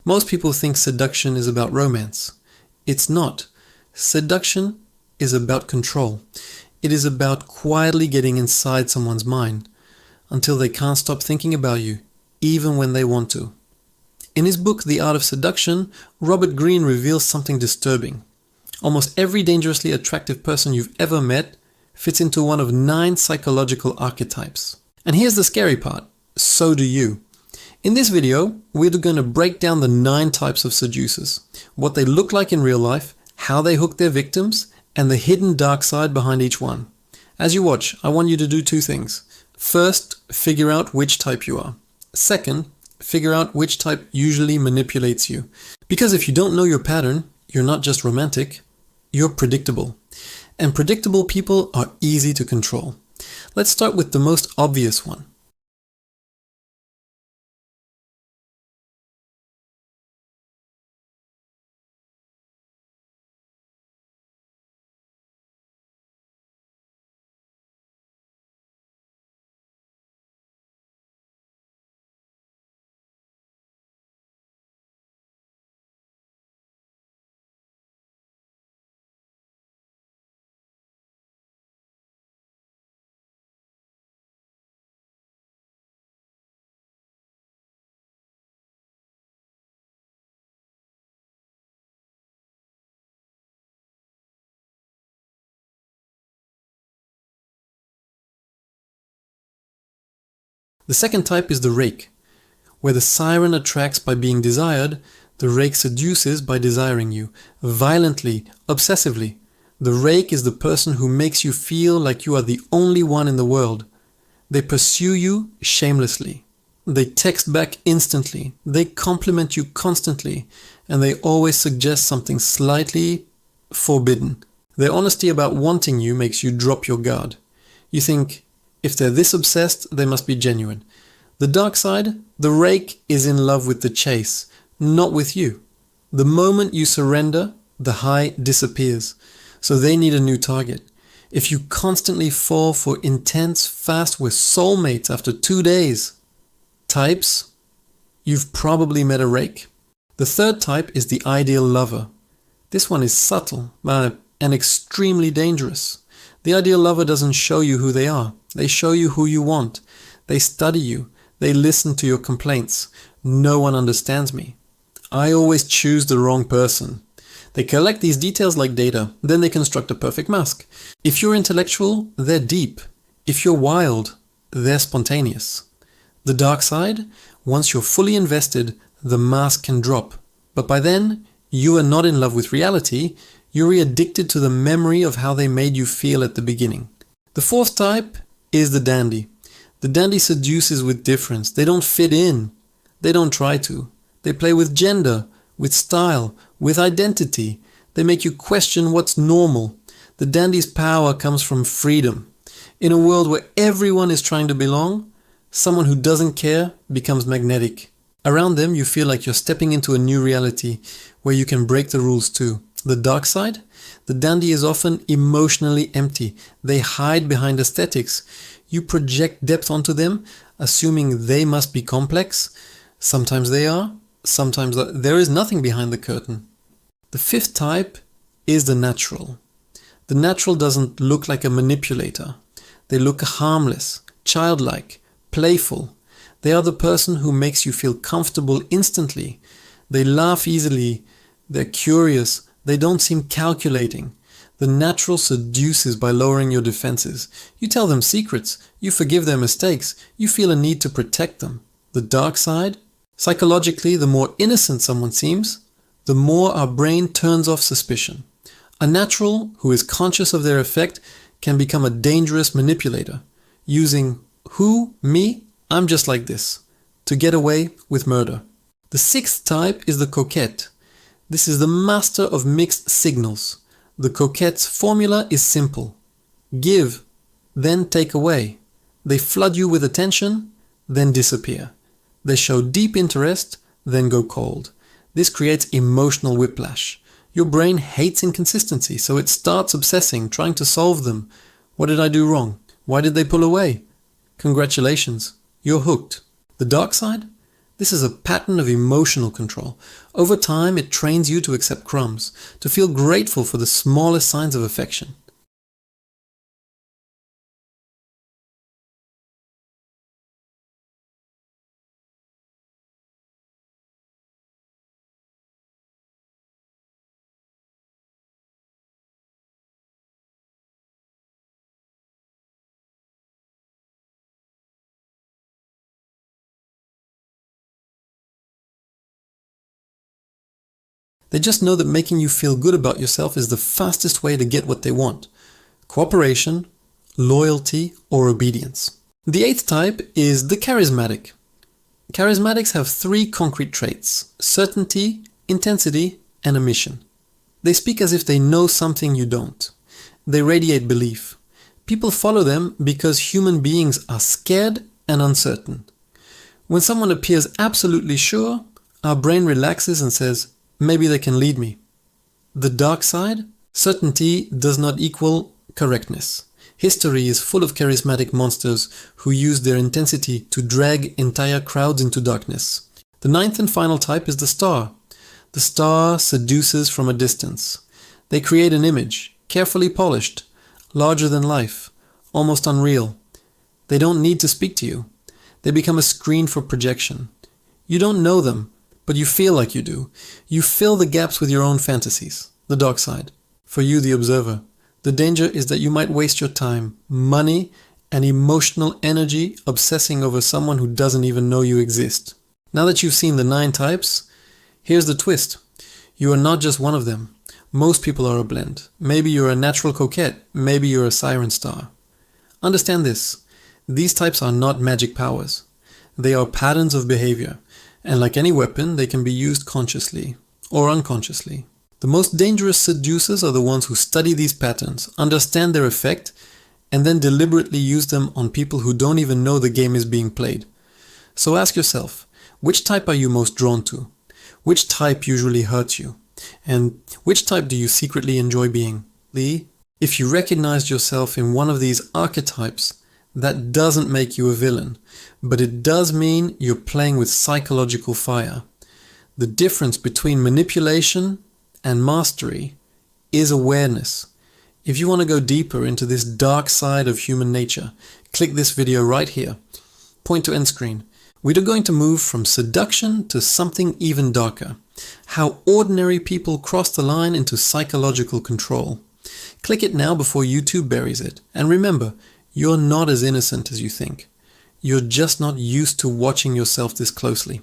Most people think seduction is about romance. It's not. Seduction is about control. It is about quietly getting inside someone's mind until they can't stop thinking about you, even when they want to. In his book, The Art of Seduction, Robert Greene reveals something disturbing. Almost every dangerously attractive person you've ever met fits into one of 9 psychological archetypes. And here's the scary part. So do you. In this video, we're going to break down the 9 types of seducers, what they look like in real life, how they hook their victims, and the hidden dark side behind each one. As you watch, I want you to do 2 things. First, figure out which type you are. Second, figure out which type usually manipulates you. Because if you don't know your pattern, you're not just romantic, you're predictable. And predictable people are easy to control. Let's start with the most obvious one. The second type is the rake. Where the siren attracts by being desired, the rake seduces by desiring you, violently, obsessively. The rake is the person who makes you feel like you are the only one in the world. They pursue you shamelessly. They text back instantly. They compliment you constantly. And they always suggest something slightly forbidden. Their honesty about wanting you makes you drop your guard. You think, if they're this obsessed, they must be genuine. The dark side, the rake is in love with the chase, not with you. The moment you surrender, the high disappears. So they need a new target. If you constantly fall for intense, fast with soulmates after 2 days, types, you've probably met a rake. The third type is the ideal lover. This one is subtle and extremely dangerous. The ideal lover doesn't show you who they are. They show you who you want. They study you. They listen to your complaints. No one understands me. I always choose the wrong person. They collect these details like data. Then they construct a perfect mask. If you're intellectual, they're deep. If you're wild, they're spontaneous. The dark side, once you're fully invested, the mask can drop. But by then, you are not in love with reality. You're addicted to the memory of how they made you feel at the beginning. The fourth type is the dandy. The dandy seduces with difference. They don't fit in. They don't try to. They play with gender, with style, with identity. They make you question what's normal. The dandy's power comes from freedom. In a world where everyone is trying to belong, someone who doesn't care becomes magnetic. Around them, you feel like you're stepping into a new reality where you can break the rules too. The dark side? The dandy is often emotionally empty. They hide behind aesthetics. You project depth onto them, assuming they must be complex. Sometimes they are. Sometimes there is nothing behind the curtain. The fifth type is the natural. The natural doesn't look like a manipulator. They look harmless, childlike, playful. They are the person who makes you feel comfortable instantly. They laugh easily. They're curious. They don't seem calculating. The natural seduces by lowering your defenses. You tell them secrets. You forgive their mistakes. You feel a need to protect them. The dark side? Psychologically, the more innocent someone seems, the more our brain turns off suspicion. A natural who is conscious of their effect can become a dangerous manipulator, using who, me, I'm just like this, to get away with murder. The sixth type is the coquette. This is the master of mixed signals. The coquette's formula is simple. Give, then take away. They flood you with attention, then disappear. They show deep interest, then go cold. This creates emotional whiplash. Your brain hates inconsistency, so it starts obsessing, trying to solve them. What did I do wrong? Why did they pull away? Congratulations, you're hooked. The dark side? This is a pattern of emotional control. Over time, it trains you to accept crumbs, to feel grateful for the smallest signs of affection. They just know that making you feel good about yourself is the fastest way to get what they want: cooperation, loyalty, or obedience. The eighth type is the charismatic. Charismatics have three concrete traits: certainty, intensity, and a mission. They speak as if they know something you don't. They radiate belief. People follow them because human beings are scared and uncertain. When someone appears absolutely sure, our brain relaxes and says, maybe they can lead me. The dark side? Certainty does not equal correctness. History is full of charismatic monsters who use their intensity to drag entire crowds into darkness. The ninth and final type is the star. The star seduces from a distance. They create an image, carefully polished, larger than life, almost unreal. They don't need to speak to you. They become a screen for projection. You don't know them, but you feel like you do. You fill the gaps with your own fantasies, the dark side. For you, the observer, the danger is that you might waste your time, money, and emotional energy obsessing over someone who doesn't even know you exist. Now that you've seen the 9 types, here's the twist. You are not just one of them. Most people are a blend. Maybe you're a natural coquette. Maybe you're a siren star. Understand this. These types are not magic powers. They are patterns of behavior. And like any weapon, they can be used consciously or unconsciously. The most dangerous seducers are the ones who study these patterns, understand their effect, and then deliberately use them on people who don't even know the game is being played. So ask yourself, which type are you most drawn to? Which type usually hurts you? And which type do you secretly enjoy being? If you recognized yourself in one of these archetypes, that doesn't make you a villain, but it does mean you're playing with psychological fire. The difference between manipulation and mastery is awareness. If you want to go deeper into this dark side of human nature, click this video right here. Point to end screen. We are going to move from seduction to something even darker. How ordinary people cross the line into psychological control. Click it now before YouTube buries it. And remember, you're not as innocent as you think. You're just not used to watching yourself this closely.